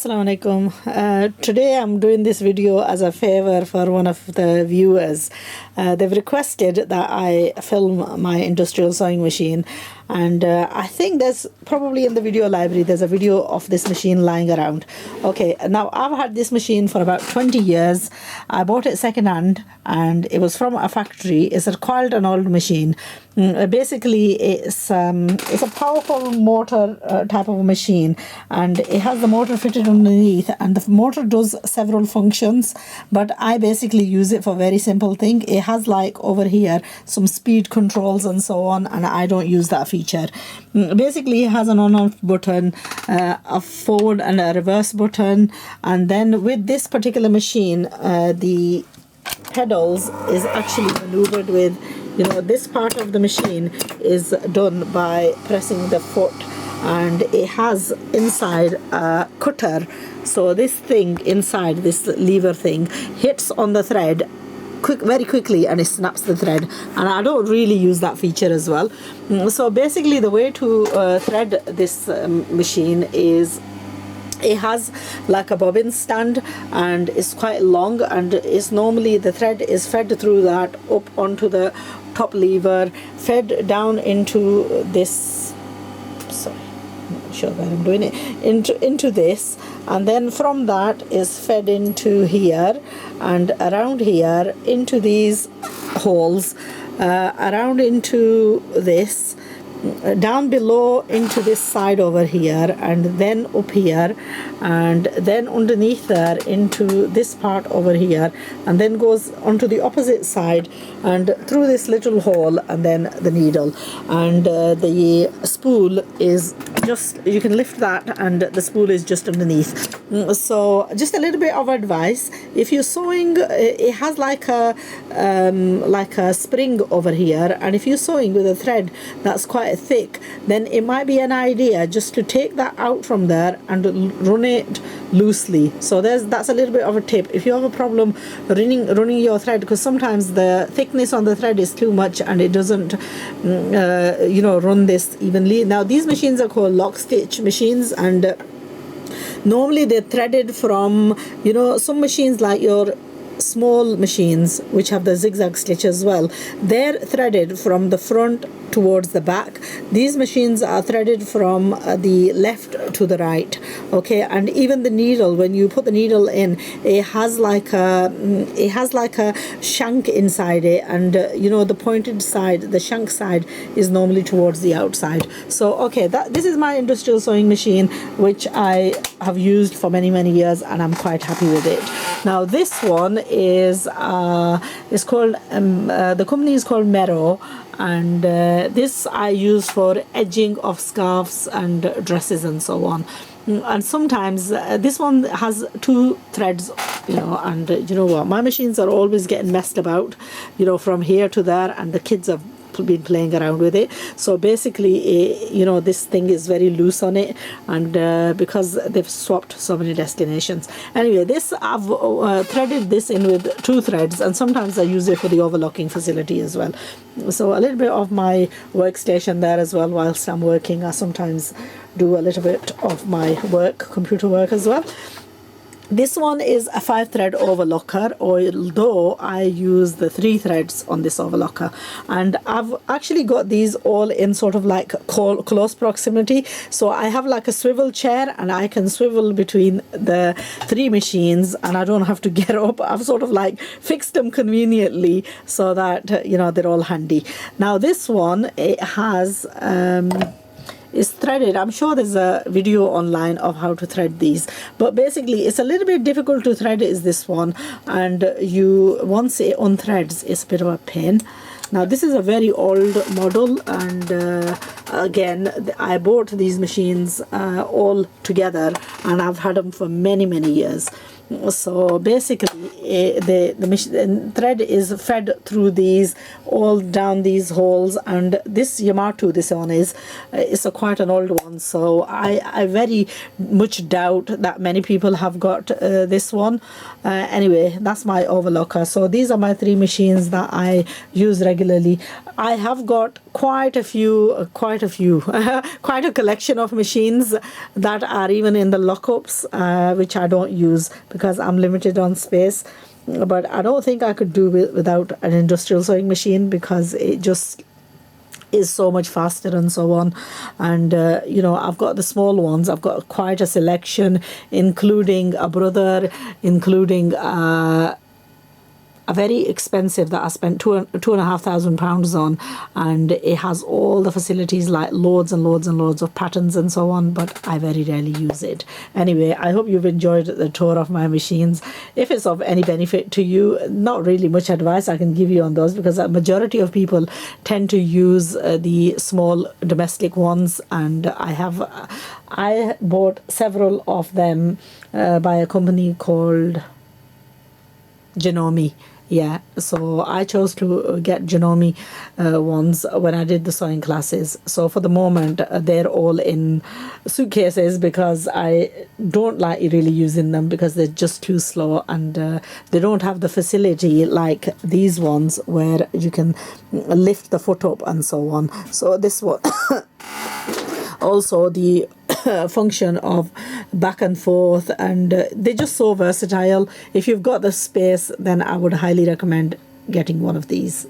Assalamu alaikum. Today I'm doing this video as a favor for one of the viewers. They've requested that I film my industrial sewing machine, and I think there's probably in the video library there's a video of this machine lying around. Okay, now I've had this machine for about 20 years. I bought it second hand and it was from a factory. It's quite an old machine. Basically it's a powerful motor type of machine, and it has the motor fitted underneath, and the motor does several functions, but I basically use it for a very simple thing. It has like over here some speed controls and so on, and I don't use that feature. Basically it has an on-off button, a forward and a reverse button, and then with this particular machine the pedals is actually maneuvered with, this part of the machine is done by pressing the foot, and it has inside a cutter. So this thing inside, this lever thing, hits on the thread very quickly and it snaps the thread, and I don't really use that feature as well. So basically the way to thread this machine is it has like a bobbin stand, and it's quite long, and it's normally the thread is fed through that up onto the top lever, fed down into this, sorry, I'm not sure where I'm doing it, into this, and then from that is fed into here and around here into these holes, around into this, down below into this side over here, and then up here, and then underneath there into this part over here, and then goes onto the opposite side and through this little hole, and then the needle, and the spool is just, you can lift that and the spool is just underneath. So just a little bit of advice: if you're sewing, it has like a spring over here, and if you're sewing with a thread that's quite thick, then it might be an idea just to take that out from there and run it loosely. So that's a little bit of a tip if you have a problem running your thread, because sometimes the thickness on the thread is too much and it doesn't run this evenly. Now these machines are called lock stitch machines, and normally they're threaded from, some machines like your small machines which have the zigzag stitch as well, they're threaded from the front towards the back. These machines are threaded from the left to the right. Okay, and even the needle, when you put the needle in, it has like a shank inside it, and the pointed side, the shank side, is normally towards the outside. So okay, this is my industrial sewing machine which I have used for many years, and I'm quite happy with it. Now this one is called the company is called Mero, and this I use for edging of scarves and dresses and so on. And sometimes this one has two threads, and you know what, my machines are always getting messed about, from here to there, and the kids have been playing around with it. So basically this thing is very loose on it, and because they've swapped so many destinations. Anyway, this I've threaded this in with two threads, and sometimes I use it for the overlocking facility as well. So a little bit of my workstation there as well. Whilst I'm working, I sometimes do a little bit of my computer work as well. This one is a 5-thread overlocker, although I use the 3 threads on this overlocker, and I've actually got these all in sort of like close proximity. So I have like a swivel chair, and I can swivel between the 3 machines, and I don't have to get up. I've sort of like fixed them conveniently so that they're all handy. Now this one, it has is threaded. I'm sure there's a video online of how to thread these, but basically it's a little bit difficult to thread is this one, and once it unthreads, it's a bit of a pain. Now this is a very old model, and again I bought these machines all together, and I've had them for many years. So basically the thread is fed through these, all down these holes, and this Yamato, this one is quite an old one, so I very much doubt that many people have got this one. Anyway, that's my overlocker. So these are my 3 machines that I use regularly. I have got quite a few, quite a collection of machines that are even in the lockups, which I don't use because I'm limited on space. But I don't think I could do without an industrial sewing machine because it just is so much faster and so on. And you know, I've got the small ones. I've got quite a selection, including a brother, including a very expensive that I spent £2,500 on, and it has all the facilities like loads and loads and loads of patterns and so on, but I very rarely use it. Anyway, I hope you've enjoyed the tour of my machines. If it's of any benefit to you, not really much advice I can give you on those because a majority of people tend to use the small domestic ones, and I bought several of them by a company called Janome. Yeah, so I chose to get Janome ones when I did the sewing classes. So for the moment, they're all in suitcases because I don't like really using them because they're just too slow, and they don't have the facility like these ones where you can lift the foot up and so on. So this one also the function of back and forth, and they're just so versatile. If you've got the space, then I would highly recommend getting one of these.